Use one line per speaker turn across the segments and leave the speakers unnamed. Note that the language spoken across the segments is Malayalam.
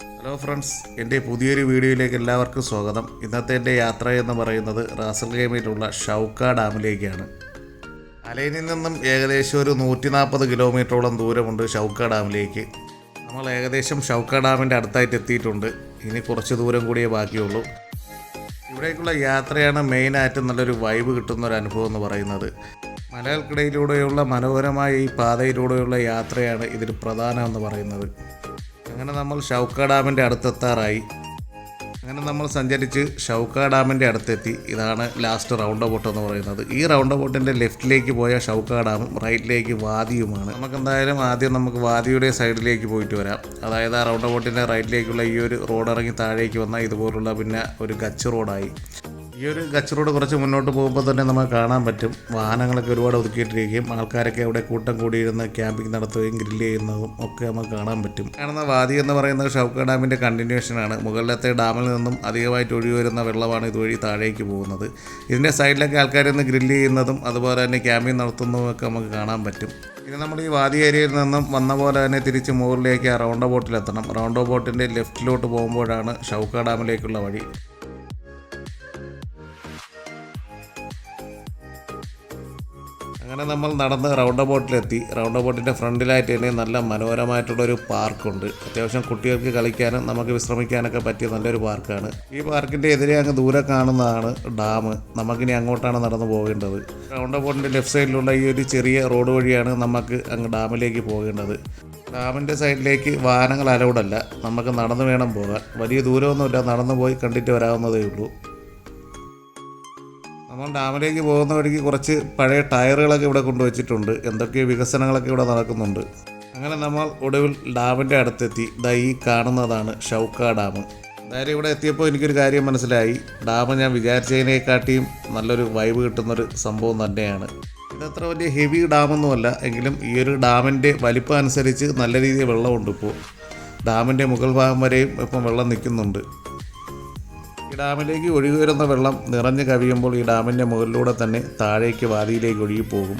ഹലോ ഫ്രണ്ട്സ്, എൻ്റെ പുതിയൊരു വീഡിയോയിലേക്ക് എല്ലാവർക്കും സ്വാഗതം. ഇന്നത്തെ എൻ്റെ യാത്ര എന്ന് പറയുന്നത് റാസൽ ഖൈമയിലുള്ള ഷൗക്ക ഡാമിലേക്കാണ്. അലൈനിൽ നിന്നും ഏകദേശം ഒരു 140 കിലോമീറ്ററോളം ദൂരമുണ്ട് ഷൗക്ക ഡാമിലേക്ക്. നമ്മൾ ഏകദേശം ഷൗക്ക ഡാമിൻ്റെ അടുത്തായിട്ട് എത്തിയിട്ടുണ്ട്. ഇനി കുറച്ച് ദൂരം കൂടിയേ ബാക്കിയുള്ളൂ. ഇവിടേക്കുള്ള യാത്രയാണ് മെയിനായിട്ട് നല്ലൊരു വൈബ് കിട്ടുന്ന ഒരു അനുഭവം എന്ന് പറയുന്നത്. മലകൾക്കിടയിലൂടെയുള്ള മനോഹരമായ ഈ പാതയിലൂടെയുള്ള യാത്രയാണ് ഇതിൽ പ്രധാനം എന്ന് പറയുന്നത്. അങ്ങനെ നമ്മൾ ഷൗക്ക ഡാമിൻ്റെ അടുത്തെത്താറായി. അങ്ങനെ നമ്മൾ സഞ്ചരിച്ച് ഷൗക്ക ഡാമിൻ്റെ അടുത്തെത്തി. ഇതാണ് ലാസ്റ്റ് റൗണ്ട് ബോട്ട് എന്ന് പറയുന്നത്. ഈ റൗണ്ട് ബോട്ടിൻ്റെ ലെഫ്റ്റിലേക്ക് പോയ ഷൗക്ക ഡാമും റൈറ്റിലേക്ക് വാദിയുമാണ്. നമുക്കെന്തായാലും ആദ്യം നമുക്ക് വാദിയുടെ സൈഡിലേക്ക് പോയിട്ട് വരാം. അതായത് ആ റൗണ്ട് ബോട്ടിൻ്റെ റൈറ്റിലേക്കുള്ള ഈ ഒരു റോഡ് ഇറങ്ങി താഴേക്ക് വന്നാൽ ഇതുപോലുള്ള പിന്നെ ഒരു ഗച്ച് റോഡായി. ഈ ഒരു ഗച്ച് റോഡ് കുറച്ച് മുന്നോട്ട് പോകുമ്പോൾ തന്നെ നമുക്ക് കാണാൻ പറ്റും വാഹനങ്ങളൊക്കെ ഒരുപാട് ഒതുക്കിയിട്ടിരിക്കുകയും ആൾക്കാരൊക്കെ അവിടെ കൂട്ടം കൂടിയിരുന്ന് ക്യാമ്പിംഗ് നടത്തുകയും ഗ്രില്ല് ചെയ്യുന്നതും ഒക്കെ നമുക്ക് കാണാൻ പറ്റും. കാണുന്ന വാദി എന്ന് പറയുന്നത് ഷൗക്ക ഡാമിൻ്റെ കണ്ടിന്യൂഷനാണ്. മുകളിലത്തെ ഡാമിൽ നിന്നും അധികമായിട്ട് ഒഴുകി വരുന്ന വെള്ളമാണ് ഇതുവഴി താഴേക്ക് പോകുന്നത്. ഇതിൻ്റെ സൈഡിലൊക്കെ ആൾക്കാരിന്ന് ഗ്രില്ല് ചെയ്യുന്നതും അതുപോലെ തന്നെ ക്യാമ്പിംഗ് നടത്തുന്നതും ഒക്കെ നമുക്ക് കാണാൻ പറ്റും. ഇനി നമ്മൾ ഈ വാദി ഏരിയയിൽ നിന്നും വന്ന പോലെ തന്നെ തിരിച്ച് മുകളിലേക്ക് ആ റൗണ്ട് ബോട്ടിലെത്തണം. റൗണ്ട് ബോട്ടിൻ്റെ ലെഫ്റ്റിലോട്ട് പോകുമ്പോഴാണ് ഷൗക്ക ഡാമിലേക്കുള്ള വഴി. അങ്ങനെ നമ്മൾ നടന്ന് റൗണ്ട് ബോട്ടിലെത്തി. റൗണ്ട് ബോട്ടിൻ്റെ ഫ്രണ്ടിലായിട്ട് തന്നെ നല്ല മനോഹരമായിട്ടുള്ളൊരു പാർക്കുണ്ട്. അത്യാവശ്യം കുട്ടികൾക്ക് കളിക്കാനും നമുക്ക് വിശ്രമിക്കാനൊക്കെ പറ്റിയ നല്ലൊരു പാർക്കാണ്. ഈ പാർക്കിൻ്റെ എതിരെ അങ്ങ് ദൂരെ കാണുന്നതാണ് ഡാം. നമുക്കിനി അങ്ങോട്ടാണ് നടന്നു പോകേണ്ടത്. റൗണ്ട് ബോട്ടിൻ്റെ ലെഫ്റ്റ് സൈഡിലുള്ള ഈ ഒരു ചെറിയ റോഡ് വഴിയാണ് നമുക്ക് അങ്ങ് ഡാമിലേക്ക് പോകേണ്ടത്. ഡാമിൻ്റെ സൈഡിലേക്ക് വാഹനങ്ങൾ അലൗഡല്ല. നമുക്ക് നടന്നു വേണം പോകാൻ. വലിയ ദൂരമൊന്നുമില്ല, നടന്നു പോയി കണ്ടിട്ട് വരാവുന്നതേ ഉള്ളൂ. നമ്മൾ ഡാമിലേക്ക് പോകുന്ന വഴിക്ക് കുറച്ച് പഴയ ടയറുകളൊക്കെ ഇവിടെ കൊണ്ടുവച്ചിട്ടുണ്ട്. എന്തൊക്കെയോ വികസനങ്ങളൊക്കെ ഇവിടെ നടക്കുന്നുണ്ട്. അങ്ങനെ നമ്മൾ ഒടുവിൽ ഡാമിൻ്റെ അടുത്തെത്തി. ഈ കാണുന്നതാണ് ഷൗക്ക ഡാം. എന്തായാലും ഇവിടെ എത്തിയപ്പോൾ എനിക്കൊരു കാര്യം മനസ്സിലായി. ഡാം ഞാൻ വിചാരിച്ചതിനെക്കാട്ടിയും നല്ലൊരു വൈബ് കിട്ടുന്നൊരു സംഭവം തന്നെയാണ്. ഇതത്ര വലിയ ഹെവി ഡാമൊന്നുമല്ല, എങ്കിലും ഈ ഒരു ഡാമിൻ്റെ വലിപ്പം അനുസരിച്ച് നല്ല രീതിയിൽ വെള്ളമുണ്ട്. ഇപ്പോൾ ഡാമിൻ്റെ മുകൾ ഭാഗം വരെയും ഇപ്പം വെള്ളം നിൽക്കുന്നുണ്ട്. ഈ ഡാമിലേക്ക് ഒഴുകി വരുന്ന വെള്ളം നിറഞ്ഞു കവിയുമ്പോൾ ഈ ഡാമിൻ്റെ മുകളിലൂടെ തന്നെ താഴേക്ക് വാദിയിലേക്ക് ഒഴുകി പോകും.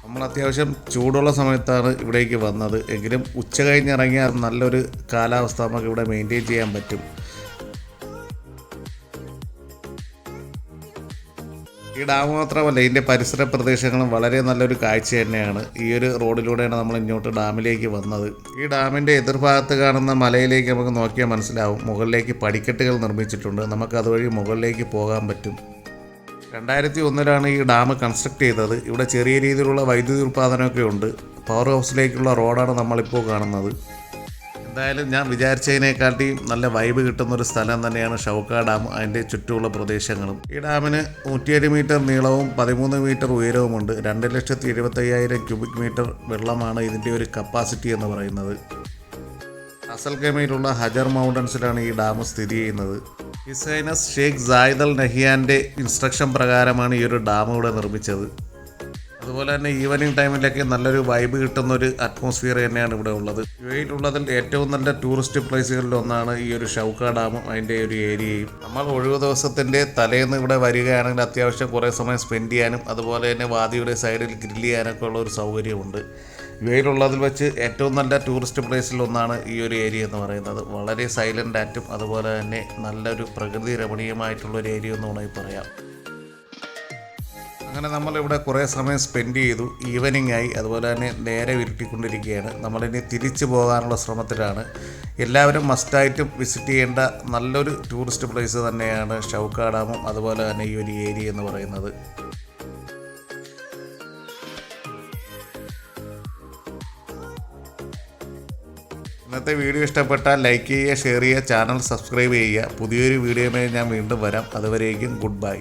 നമ്മൾ അത്യാവശ്യം ചൂടുള്ള സമയത്താണ് ഇവിടേക്ക് വന്നത്. എങ്കിലും ഉച്ച കഴിഞ്ഞിറങ്ങിയാൽ നല്ലൊരു കാലാവസ്ഥ നമുക്ക് ഇവിടെ മെയിൻറ്റെയിൻ ചെയ്യാൻ പറ്റും. ഈ ഡാം മാത്രമല്ല, ഇതിൻ്റെ പരിസര പ്രദേശങ്ങളും വളരെ നല്ലൊരു കാഴ്ച തന്നെയാണ്. ഈ ഒരു റോഡിലൂടെയാണ് നമ്മൾ ഇങ്ങോട്ട് ഡാമിലേക്ക് വന്നത്. ഈ ഡാമിൻ്റെ എതിർഭാഗത്ത് കാണുന്ന മലയിലേക്ക് നമുക്ക് നോക്കിയാൽ മനസ്സിലാവും മുകളിലേക്ക് പടിക്കെട്ടുകൾ നിർമ്മിച്ചിട്ടുണ്ട്. നമുക്ക് അതുവഴി മുകളിലേക്ക് പോകാൻ പറ്റും. 2001 ഈ ഡാം കൺസ്ട്രക്ട് ചെയ്തത്. ഇവിടെ ചെറിയ രീതിയിലുള്ള വൈദ്യുതി ഉൽപ്പാദനമൊക്കെ ഉണ്ട്. പവർ ഹൗസിലേക്കുള്ള റോഡാണ് നമ്മളിപ്പോൾ കാണുന്നത്. എന്തായാലും ഞാൻ വിചാരിച്ചതിനേക്കാട്ടിയും നല്ല വൈബ് കിട്ടുന്നൊരു സ്ഥലം തന്നെയാണ് ഷൗക്ക ഡാം, അതിൻ്റെ ചുറ്റുമുള്ള പ്രദേശങ്ങളും. ഈ ഡാമിന് 107 മീറ്റർ നീളവും 13 മീറ്റർ ഉയരവുമുണ്ട്. 2,75,000 ക്യൂബിക് മീറ്റർ വെള്ളമാണ് ഇതിൻ്റെ ഒരു കപ്പാസിറ്റി എന്ന് പറയുന്നത്. റാസൽ ഖൈമയിലുള്ള ഹജർ മൗണ്ടൻസിലാണ് ഈ ഡാം സ്ഥിതി ചെയ്യുന്നത്. His Highness Sheikh Zayed Al നഹിയാൻ്റെ ഇൻസ്ട്രക്ഷൻ പ്രകാരമാണ് ഈ ഒരു ഡാം ഇവിടെ നിർമ്മിച്ചത്. അതുപോലെ തന്നെ ഈവനിങ് ടൈമിലൊക്കെ നല്ലൊരു വൈബ് കിട്ടുന്നൊരു അറ്റ്മോസ്ഫിയർ തന്നെയാണ് ഇവിടെ ഉള്ളത്. യുഎഇയിലുള്ളതിൽ ഏറ്റവും നല്ല ടൂറിസ്റ്റ് പ്ലേസുകളിൽ ഒന്നാണ് ഈ ഒരു ഷൗക്ക ഡാമും അതിൻ്റെ ഒരു ഏരിയയും. നമ്മൾ ഒഴിവ് ദിവസത്തിൻ്റെ തലേന്ന് ഇവിടെ വരികയാണെങ്കിൽ അത്യാവശ്യം കുറേ സമയം സ്പെൻഡ് ചെയ്യാനും അതുപോലെ തന്നെ വാദിയുടെ സൈഡിൽ ഗ്രില്ല് ചെയ്യാനൊക്കെ ഉള്ള ഒരു സൗകര്യമുണ്ട്. യുഎഇയിലുള്ളതിൽ വെച്ച് ഏറ്റവും നല്ല ടൂറിസ്റ്റ് പ്ലേസിൽ ഒന്നാണ് ഈ ഒരു ഏരിയ എന്ന് പറയുന്നത്. വളരെ സൈലൻ്റ് ആയിട്ടും അതുപോലെ തന്നെ നല്ലൊരു പ്രകൃതി രമണീയമായിട്ടുള്ളൊരു ഏരിയ എന്ന് വേണമെങ്കിൽ പറയാം. അങ്ങനെ നമ്മളിവിടെ കുറേ സമയം സ്പെൻഡ് ചെയ്തു. ഈവനിങ് ആയി, അതുപോലെ തന്നെ നേരെ ഇരുട്ടിക്കൊണ്ടിരിക്കുകയാണ്. നമ്മളിനി തിരിച്ചു പോകാനുള്ള ശ്രമത്തിലാണ്. എല്ലാവരും മസ്റ്റായിട്ടും വിസിറ്റ് ചെയ്യേണ്ട നല്ലൊരു ടൂറിസ്റ്റ് പ്ലേസ് തന്നെയാണ് ഷൗക്ക ഡാമും അതുപോലെ തന്നെ ഈ ഒരു ഏരിയ എന്ന് പറയുന്നത്. ഇന്നത്തെ വീഡിയോ ഇഷ്ടപ്പെട്ടാൽ ലൈക്ക് ചെയ്യുക, ഷെയർ ചെയ്യുക, ചാനൽ സബ്സ്ക്രൈബ് ചെയ്യുക. പുതിയൊരു വീഡിയോയുമായി ഞാൻ വീണ്ടും വരാം. അതുവരേക്കും ഗുഡ് ബൈ.